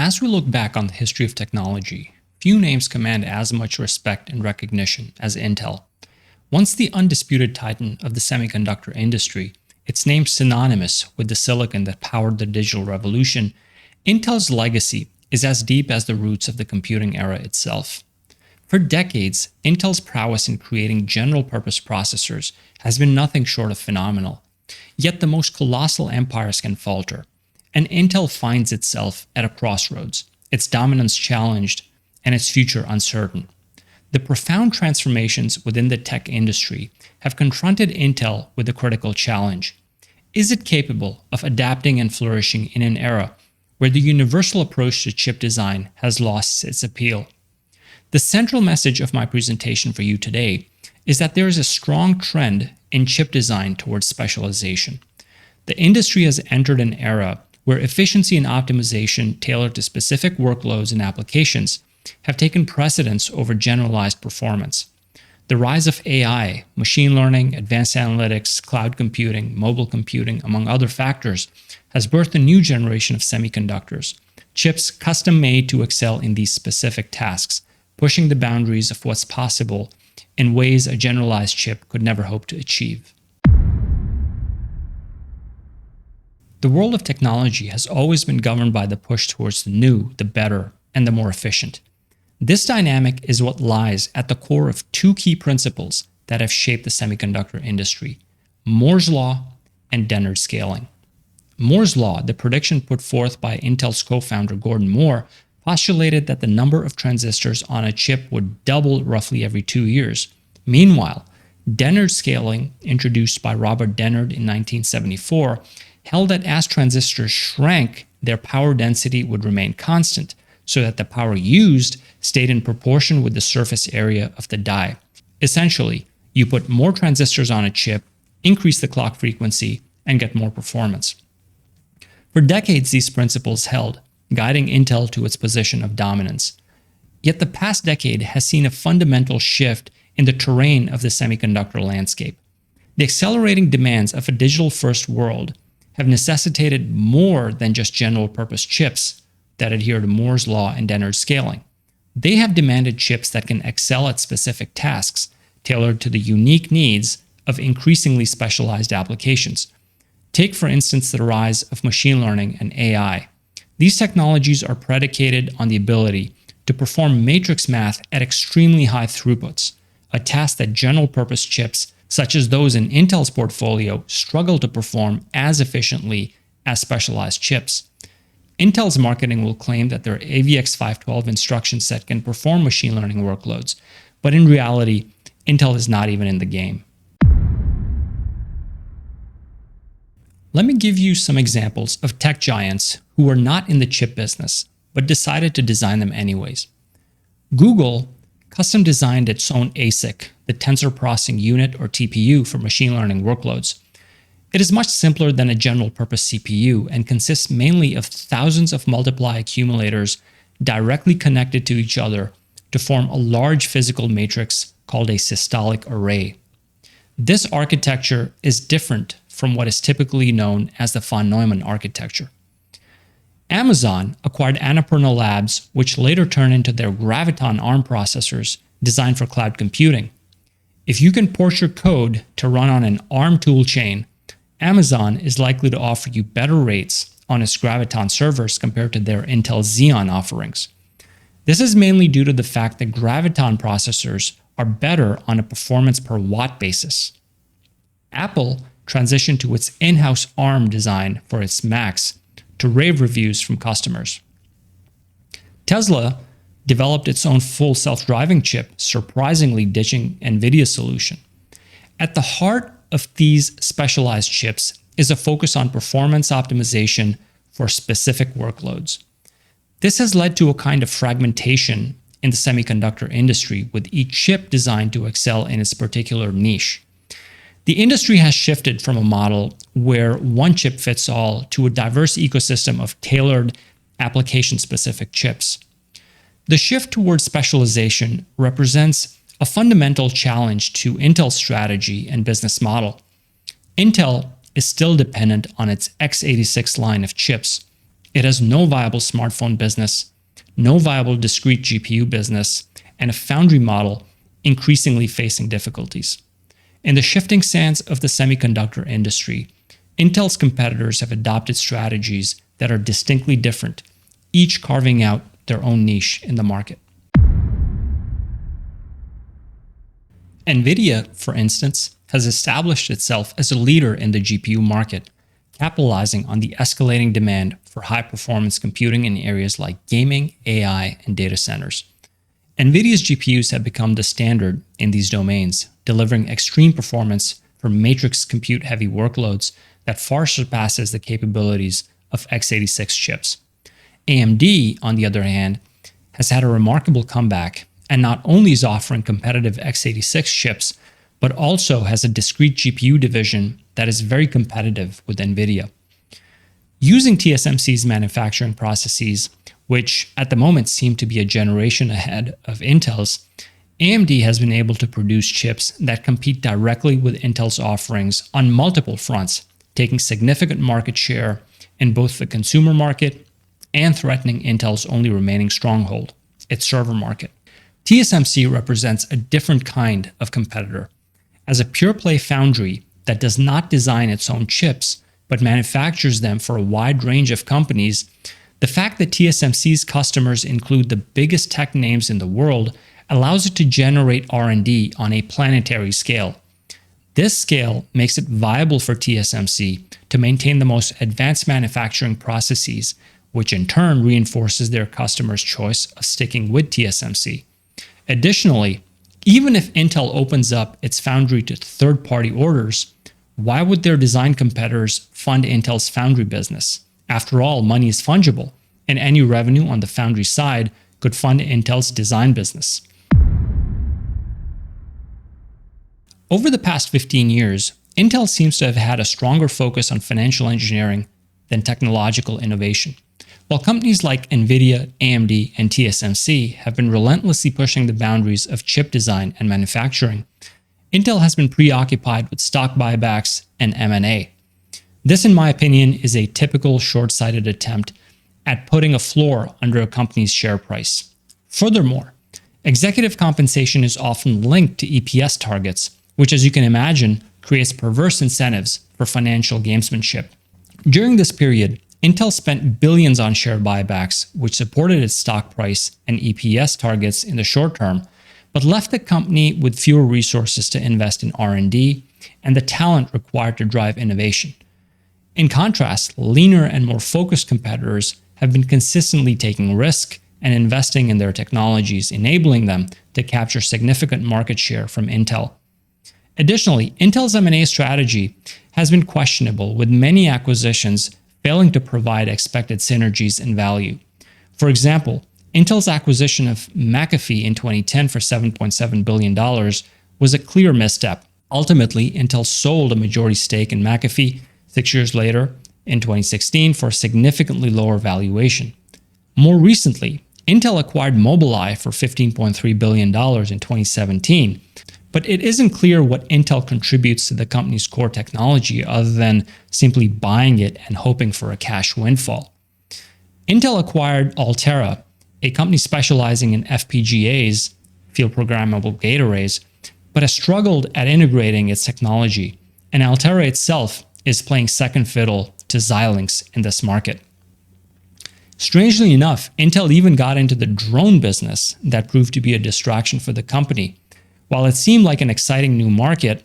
As we look back on the history of technology, few names command as much respect and recognition as Intel. Once the undisputed titan of the semiconductor industry, its name synonymous with the silicon that powered the digital revolution, Intel's legacy is as deep as the roots of the computing era itself. For decades, Intel's prowess in creating general-purpose processors has been nothing short of phenomenal. Yet the most colossal empires can falter, and Intel finds itself at a crossroads, its dominance challenged and its future uncertain. The profound transformations within the tech industry have confronted Intel with a critical challenge. Is it capable of adapting and flourishing in an era where the universal approach to chip design has lost its appeal? The central message of my presentation for you today is that there is a strong trend in chip design towards specialization. The industry has entered an era where efficiency and optimization tailored to specific workloads and applications have taken precedence over generalized performance. The rise of AI, machine learning, advanced analytics, cloud computing, mobile computing, among other factors, has birthed a new generation of semiconductors, chips custom-made to excel in these specific tasks, pushing the boundaries of what's possible in ways a generalized chip could never hope to achieve. The world of technology has always been governed by the push towards the new, the better, and the more efficient. This dynamic is what lies at the core of two key principles that have shaped the semiconductor industry: Moore's Law and Dennard scaling. Moore's Law, the prediction put forth by Intel's co-founder Gordon Moore, postulated that the number of transistors on a chip would double roughly every 2 years. Meanwhile, Dennard scaling, introduced by Robert Dennard in 1974, held that as transistors shrank, their power density would remain constant, so that the power used stayed in proportion with the surface area of the die. Essentially, you put more transistors on a chip, increase the clock frequency, and get more performance. For decades, these principles held, guiding Intel to its position of dominance. Yet the past decade has seen a fundamental shift in the terrain of the semiconductor landscape. The accelerating demands of a digital-first world have necessitated more than just general-purpose chips that adhere to Moore's Law and Dennard scaling. They have demanded chips that can excel at specific tasks, tailored to the unique needs of increasingly specialized applications. Take, for instance, the rise of machine learning and AI. These technologies are predicated on the ability to perform matrix math at extremely high throughputs, a task that general-purpose chips such as those in Intel's portfolio struggle to perform as efficiently as specialized chips. Intel's marketing will claim that their AVX512 instruction set can perform machine learning workloads, but in reality, Intel is not even in the game. Let me give you some examples of tech giants who are not in the chip business, but decided to design them anyways. Google custom designed its own ASIC, the Tensor Processing Unit or TPU, for machine learning workloads. It is much simpler than a general-purpose CPU and consists mainly of thousands of multiply accumulators directly connected to each other to form a large physical matrix called a systolic array. This architecture is different from what is typically known as the von Neumann architecture. Amazon acquired Annapurna Labs, which later turned into their Graviton ARM processors designed for cloud computing. If you can port your code to run on an ARM toolchain, Amazon is likely to offer you better rates on its Graviton servers compared to their Intel Xeon offerings. This is mainly due to the fact that Graviton processors are better on a performance per watt basis. Apple transitioned to its in-house ARM design for its Macs to rave reviews from customers. Tesla developed its own full self-driving chip, surprisingly ditching NVIDIA's solution. At the heart of these specialized chips is a focus on performance optimization for specific workloads. This has led to a kind of fragmentation in the semiconductor industry, with each chip designed to excel in its particular niche. The industry has shifted from a model where one chip fits all to a diverse ecosystem of tailored application-specific chips. The shift towards specialization represents a fundamental challenge to Intel's strategy and business model. Intel is still dependent on its x86 line of chips, It has no viable smartphone business, no viable discrete GPU business, and a foundry model increasingly facing difficulties. In the shifting sands of the semiconductor industry, Intel's competitors have adopted strategies that are distinctly different, each carving out their own niche in the market. NVIDIA, for instance, has established itself as a leader in the GPU market, capitalizing on the escalating demand for high-performance computing in areas like gaming, AI, and data centers. NVIDIA's GPUs have become the standard in these domains, delivering extreme performance for matrix compute-heavy workloads that far surpasses the capabilities of x86 chips. AMD, on the other hand, has had a remarkable comeback and not only is offering competitive x86 chips, but also has a discrete GPU division that is very competitive with NVIDIA. Using TSMC's manufacturing processes, which at the moment seem to be a generation ahead of Intel's, AMD has been able to produce chips that compete directly with Intel's offerings on multiple fronts, taking significant market share in both the consumer market and threatening Intel's only remaining stronghold, its server market. TSMC represents a different kind of competitor. As a pure-play foundry that does not design its own chips, but manufactures them for a wide range of companies, the fact that TSMC's customers include the biggest tech names in the world allows it to generate R&D on a planetary scale. This scale makes it viable for TSMC to maintain the most advanced manufacturing processes, which in turn reinforces their customers' choice of sticking with TSMC. Additionally, even if Intel opens up its foundry to third-party orders, why would their design competitors fund Intel's foundry business? After all, money is fungible, and any revenue on the foundry side could fund Intel's design business. Over the past 15 years, Intel seems to have had a stronger focus on financial engineering than technological innovation. While companies like NVIDIA, AMD, and TSMC have been relentlessly pushing the boundaries of chip design and manufacturing, Intel has been preoccupied with stock buybacks and M&A. This, in my opinion, is a typical short-sighted attempt at putting a floor under a company's share price. Furthermore, executive compensation is often linked to EPS targets, which, as you can imagine, creates perverse incentives for financial gamesmanship. During this period, Intel spent billions on share buybacks, which supported its stock price and EPS targets in the short term, but left the company with fewer resources to invest in R&D and the talent required to drive innovation. In contrast, leaner and more focused competitors have been consistently taking risk and investing in their technologies, enabling them to capture significant market share from Intel. Additionally, Intel's M&A strategy has been questionable, with many acquisitions failing to provide expected synergies and value. For example, Intel's acquisition of McAfee in 2010 for $7.7 billion was a clear misstep. Ultimately, Intel sold a majority stake in McAfee 6 years later, in 2016, for a significantly lower valuation. More recently, Intel acquired Mobileye for $15.3 billion in 2017, but it isn't clear what Intel contributes to the company's core technology other than simply buying it and hoping for a cash windfall. Intel acquired Altera, a company specializing in FPGAs, field programmable gate arrays, but has struggled at integrating its technology, and Altera itself is playing second fiddle to Xilinx in this market. Strangely enough, Intel even got into the drone business that proved to be a distraction for the company. While it seemed like an exciting new market,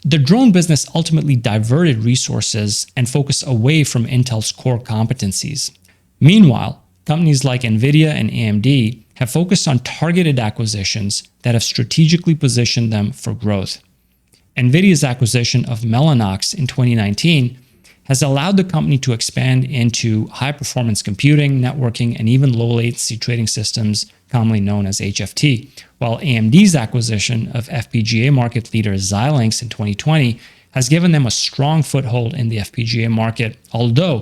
the drone business ultimately diverted resources and focus away from Intel's core competencies. Meanwhile, companies like NVIDIA and AMD have focused on targeted acquisitions that have strategically positioned them for growth. NVIDIA's acquisition of Mellanox in 2019 has allowed the company to expand into high-performance computing, networking, and even low-latency trading systems, commonly known as HFT, while AMD's acquisition of FPGA market leader Xilinx in 2020 has given them a strong foothold in the FPGA market, although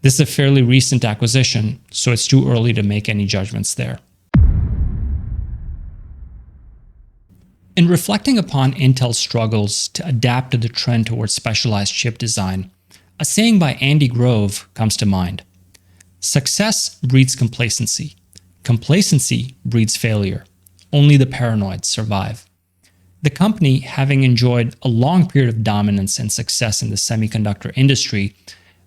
this is a fairly recent acquisition, so it's too early to make any judgments there. In reflecting upon Intel's struggles to adapt to the trend towards specialized chip design, a saying by Andy Grove comes to mind. Success breeds complacency. Complacency breeds failure. Only the paranoid survive. The company, having enjoyed a long period of dominance and success in the semiconductor industry,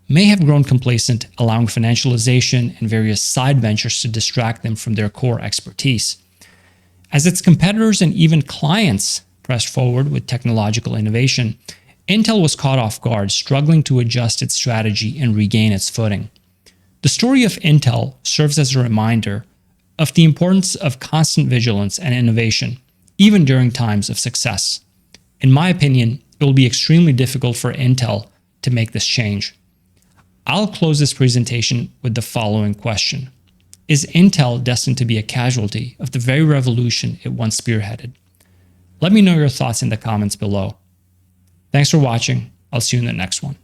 may have grown complacent, allowing financialization and various side ventures to distract them from their core expertise. As its competitors and even clients pressed forward with technological innovation, Intel was caught off guard, struggling to adjust its strategy and regain its footing. The story of Intel serves as a reminder of the importance of constant vigilance and innovation, even during times of success. In my opinion, it will be extremely difficult for Intel to make this change. I'll close this presentation with the following question. Is Intel destined to be a casualty of the very revolution it once spearheaded? Let me know your thoughts in the comments below. Thanks for watching. I'll see you in the next one.